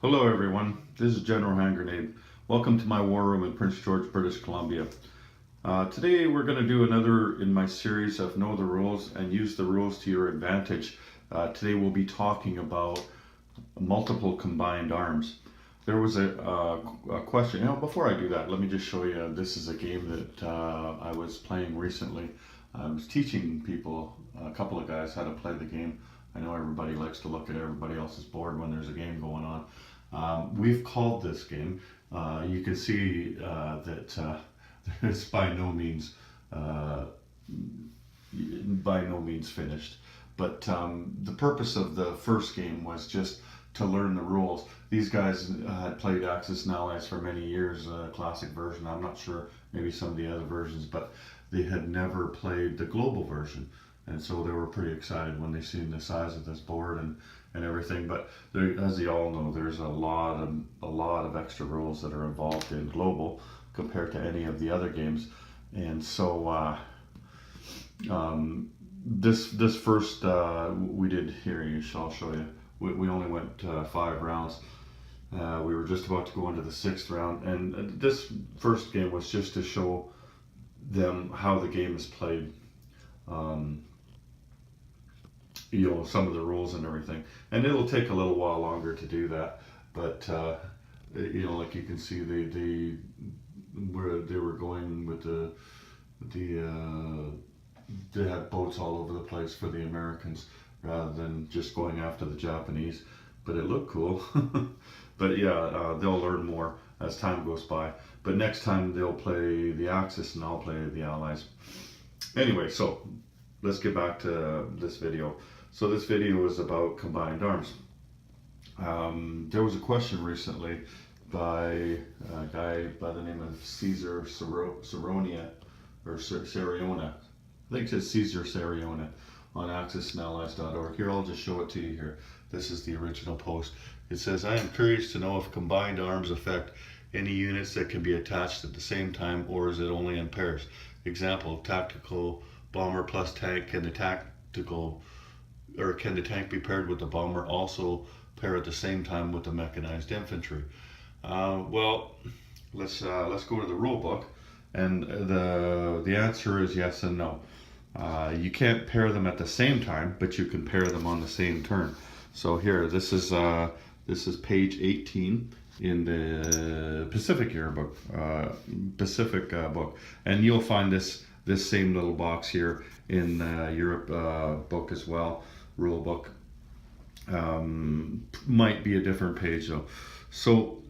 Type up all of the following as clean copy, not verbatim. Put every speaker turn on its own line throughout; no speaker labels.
Hello everyone, this is General Hand Grenade. Welcome to my war room in Prince George, British Columbia. Today we're going to do another in my series of Know the Rules and Use the Rules to Your Advantage. Today we'll be talking about multiple combined arms. There was a question, before I do that, let me just show you, this is a game that I was playing recently. I was teaching people, a couple of guys, how to play the game. I know everybody likes to look at everybody else's board when there's a game going on. We've called this game. You can see that it's uh, by no means finished. But the purpose of the first game was just to learn the rules. These guys had played Axis and Allies for many years, classic version. I'm not sure, maybe some of the other versions, but they had never played the global version. And so they were pretty excited when they seen the size of this board and everything. But there, as you all know, there's a lot of extra rules that are involved in global compared to any of the other games. And so this first we did here. I'll show you. We only went 5 rounds. We were just about to go into the 6th round, and this first game was just to show them how the game is played. Um, some of the rules and everything, and it'll take a little while longer to do that, but like you can see, where they were going with they had boats all over the place for the Americans rather than just going after the Japanese, but it looked cool. But yeah, they'll learn more as time goes by, but next time they'll play the Axis and I'll play the Allies. Anyway, so let's get back to this video. So this video is about combined arms. There was a question recently by a guy by the name of Caesar Saronia, or Sariona. I think it says Caesar Sariona on axisandallies.org. Here, I'll just show it to you here. This is the original post. It says, I am curious to know if combined arms affect any units that can be attached at the same time, or is it only in pairs? Example, tactical bomber plus tank. Can the tank be paired with the bomber, also pair at the same time with the mechanized infantry? Well, let's go to the rule book, and the answer is yes and no. You can't pair them at the same time, but you can pair them on the same turn. So here, this is page 18 in the Pacific Yearbook, book, and you'll find this same little box here in Europe book as well, rule book. Might be a different page though. So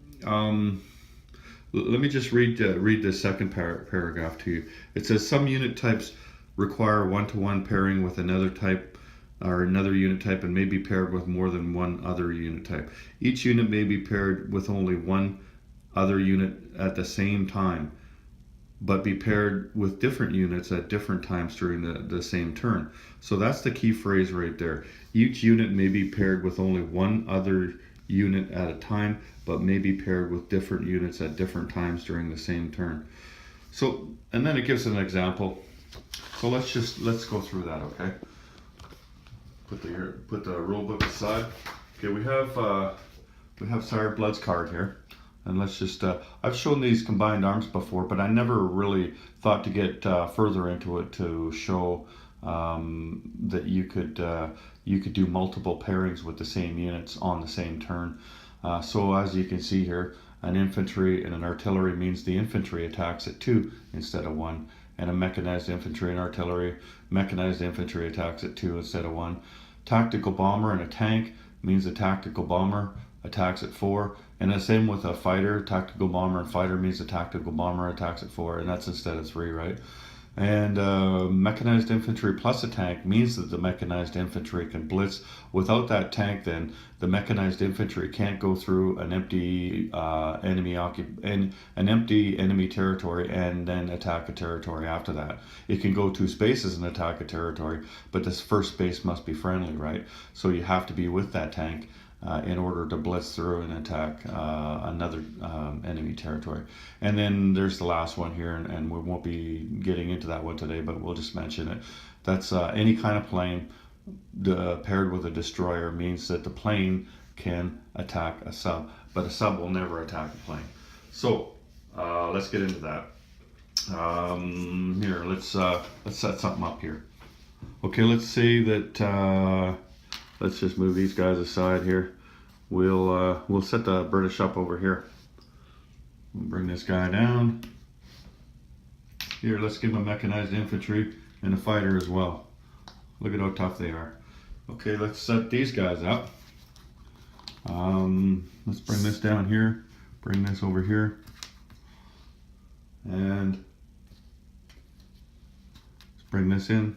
let me just read the second paragraph to you. It says some unit types require one-to-one pairing with another type or another unit type, and may be paired with more than one other unit type. Each unit may be paired with only one other unit at the same time, but be paired with different units at different times during the same turn. So that's the key phrase right there. Each unit may be paired with only one other unit at a time, but may be paired with different units at different times during the same turn. So, and then it gives an example. So let's go through that, okay? Put the rule book aside. Okay, we have Sire Blood's card here. And let's just, I've shown these combined arms before, but I never really thought to get further into it to show that you could do multiple pairings with the same units on the same turn. So as you can see here, an infantry and an artillery means the infantry attacks at 2 instead of 1. And a mechanized infantry and mechanized infantry attacks at 2 instead of 1. Tactical bomber and a tank means the tactical bomber attacks at 4, and the same with a fighter. Tactical bomber and fighter means the tactical bomber attacks at 4, and that's instead of 3, right? And mechanized infantry plus a tank means that the mechanized infantry can blitz. Without that tank, then the mechanized infantry can't go through an empty enemy territory and then attack a territory after that. It can go 2 spaces and attack a territory, but this first space must be friendly, right? So you have to be with that tank in order to blitz through and attack another enemy territory. And then there's the last one here, and we won't be getting into that one today, but we'll just mention it. That's any kind of plane paired with a destroyer means that the plane can attack a sub, but a sub will never attack a plane. So let's get into that. Here, let's set something up here. Okay, let's say that let's just move these guys aside here. We'll set the British up over here. We'll bring this guy down. Here, let's give him a mechanized infantry and a fighter as well. Look at how tough they are. Okay, let's set these guys up. Let's bring this down here, bring this over here, and let's bring this in.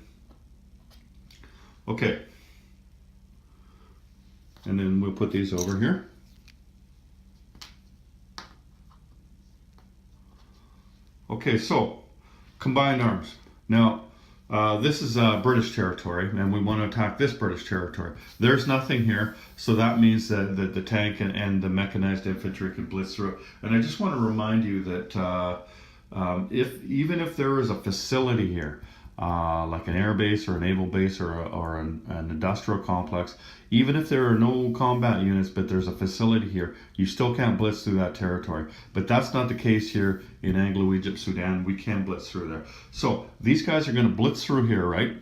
Okay, and then we'll put these over here. Okay, so combined arms. Now, this is British territory, and we want to attack this British territory. There's nothing here, so that means that the tank and the mechanized infantry can blitz through. And I just want to remind you that even if there is a facility here, like an air base or a naval base or an industrial complex, even if there are no combat units but there's a facility here, you still can't blitz through that territory. But that's not the case here in Anglo-Egypt, Sudan. We can blitz through there. So these guys are going to blitz through here, right?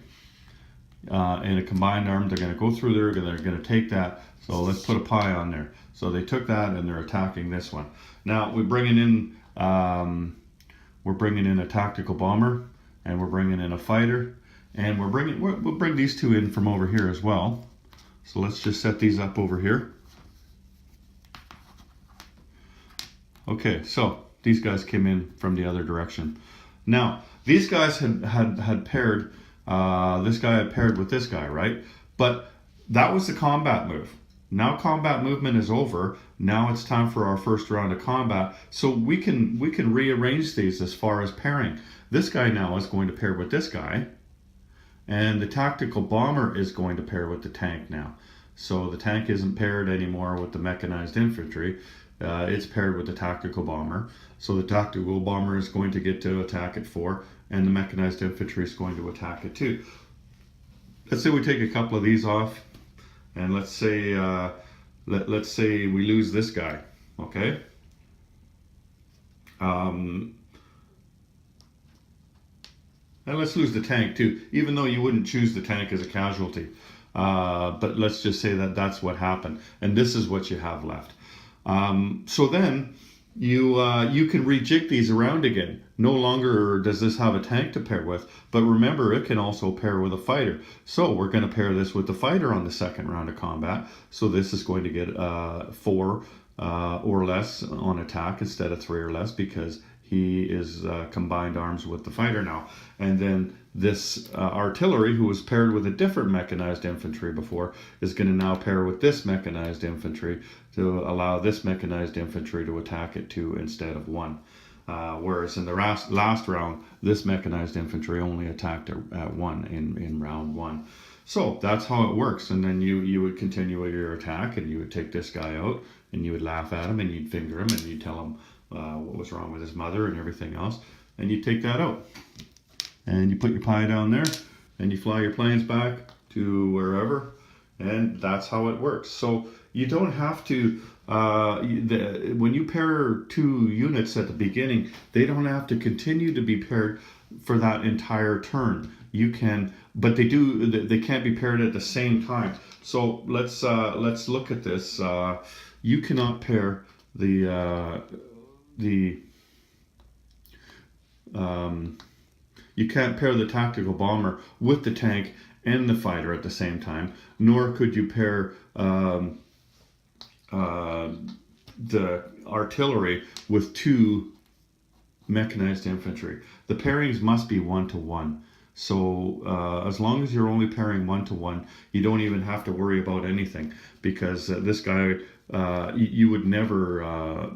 In a combined arm, they're going to go through there, they're going to take that. So let's put a pie on there. So they took that and they're attacking this one. Now we're bringing in a tactical bomber, and we're bringing in a fighter, and we'll bring these two in from over here as well. So let's just set these up over here. Okay, so these guys came in from the other direction. Now these guys had paired. This guy had paired with this guy, right? But that was the combat move. Now combat movement is over. Now it's time for our first round of combat. So we can rearrange these as far as pairing. This guy now is going to pair with this guy, and the tactical bomber is going to pair with the tank now. So the tank isn't paired anymore with the mechanized infantry. It's paired with the tactical bomber. So the tactical bomber is going to get to attack at 4, and the mechanized infantry is going to attack at 2. Let's say we take a couple of these off, and let's say we lose this guy. Okay. And let's lose the tank too, even though you wouldn't choose the tank as a casualty. But let's just say that that's what happened, and this is what you have left. So then you can rejig these around again. No longer does this have a tank to pair with, but remember, it can also pair with a fighter. So we're going to pair this with the fighter on the second round of combat. So this is going to get 4 or less on attack instead of 3 or less, because he is combined arms with the fighter now. And then this artillery, who was paired with a different mechanized infantry before, is going to now pair with this mechanized infantry to allow this mechanized infantry to attack at 2 instead of 1. Whereas in the last round, this mechanized infantry only attacked at 1 in round 1. So that's how it works. And then you would continue your attack, and you would take this guy out, and you would laugh at him, and you'd finger him, and you'd tell him what was wrong with his mother and everything else, and you take that out, and you put your pie down there, and you fly your planes back to wherever, and that's how it works. So you don't have to when you pair 2 units at the beginning, they don't have to continue to be paired for that entire turn. You can, but they can't be paired at the same time. So let's look at this. You cannot pair you can't pair the tactical bomber with the tank and the fighter at the same time, nor could you pair the artillery with 2 mechanized infantry. The pairings must be 1-to-1. So as long as you're only pairing 1-to-1, you don't even have to worry about anything, because this guy, you would never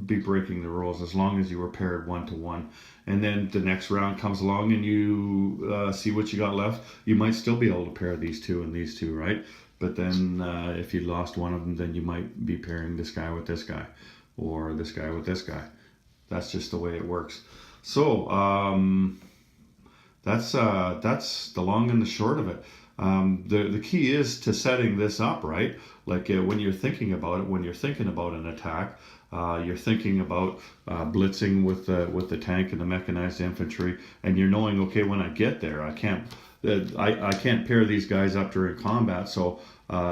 be breaking the rules as long as you were paired 1-to-1. And then the next round comes along and you see what you got left. You might still be able to pair these 2 and these 2, right? But then if you lost one of them, then you might be pairing this guy with this guy, or this guy with this guy. That's just the way it works. So that's the long and the short of it. The key is to setting this up right. Like when you're thinking about it, when you're thinking about an attack, you're thinking about blitzing with the tank and the mechanized infantry, and you're knowing, okay, when I get there, I can't pair these guys up during combat. So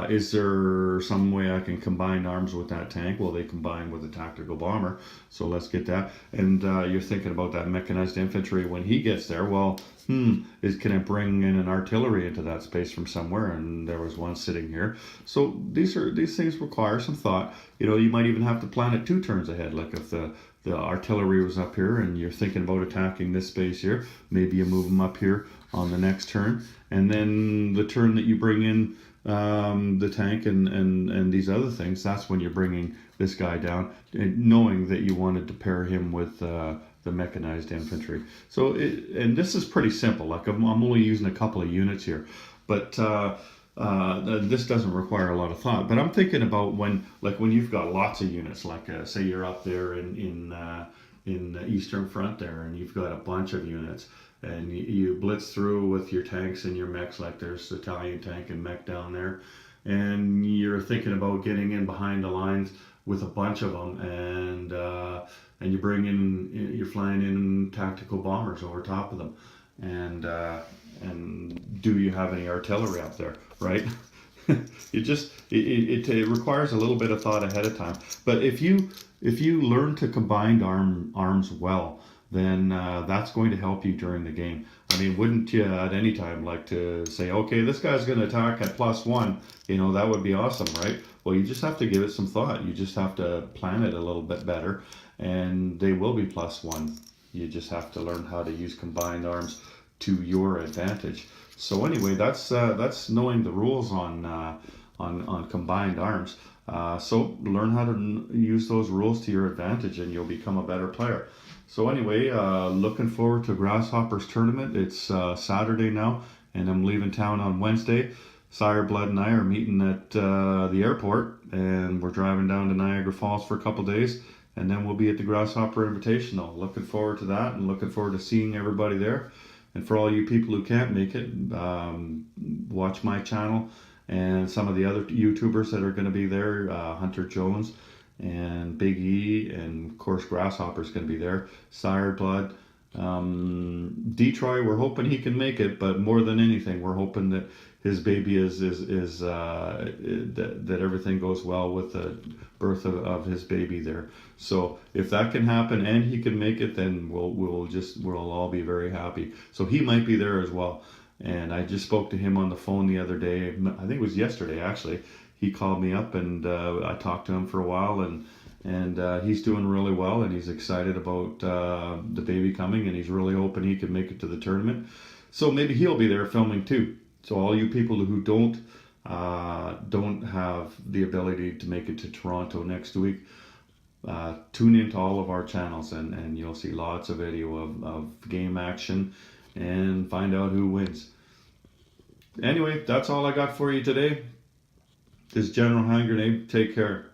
is there some way I can combine arms with that tank? Well, they combine with a tactical bomber, so let's get that. And you're thinking about that mechanized infantry when he gets there. Well, can I bring in an artillery into that space from somewhere? And there was one sitting here. So these things require some thought. You might even have to plan it 2 turns ahead. Like if the artillery was up here and you're thinking about attacking this space here, maybe you move them up here on the next turn, and then the turn that you bring in the tank and these other things, that's when you're bringing this guy down, knowing that you wanted to pair him with the mechanized infantry. So and this is pretty simple. Like I'm only using a couple of units here, but this doesn't require a lot of thought. But I'm thinking about when you've got lots of units, like say you're up there in the Eastern Front there, and you've got a bunch of units, and you blitz through with your tanks and your mechs, like there's Italian tank and mech down there, and you're thinking about getting in behind the lines with a bunch of them, and you're flying in tactical bombers over top of them, and do you have any artillery up there, right? It requires a little bit of thought ahead of time. But if you learn to combine arms well, then that's going to help you during the game. I mean, wouldn't you at any time like to say, okay, this guy's going to attack at +1? That would be awesome, right? Well, you just have to give it some thought. You just have to plan it a little bit better, and they will be +1. You just have to learn how to use combined arms to your advantage. So anyway, that's knowing the rules on combined arms. So learn how to use those rules to your advantage, and you'll become a better player. So anyway, looking forward to Grasshoppers tournament. It's Saturday now, and I'm leaving town on Wednesday. Sire Blood and I are meeting at the airport, and we're driving down to Niagara Falls for a couple days, and then we'll be at the Grasshopper Invitational. Looking forward to that, and looking forward to seeing everybody there. And for all you people who can't make it, watch my channel and some of the other YouTubers that are going to be there, Hunter Jones and Big E, and of course Grasshopper's going to be there, Sire Blood. Detroit, we're hoping he can make it, but more than anything, we're hoping that his baby that everything goes well with the birth of his baby there. So if that can happen and he can make it, then we'll all be very happy. So he might be there as well. And I just spoke to him on the phone the other day. I think it was yesterday actually. He called me up, and I talked to him for a while, and he's doing really well, and he's excited about the baby coming, and he's really hoping he can make it to the tournament. So maybe he'll be there filming too. So all you people who don't have the ability to make it to Toronto next week, tune into all of our channels, and you'll see lots of video of game action and find out who wins. Anyway, that's all I got for you today. This is General Hand Grenade. Take care.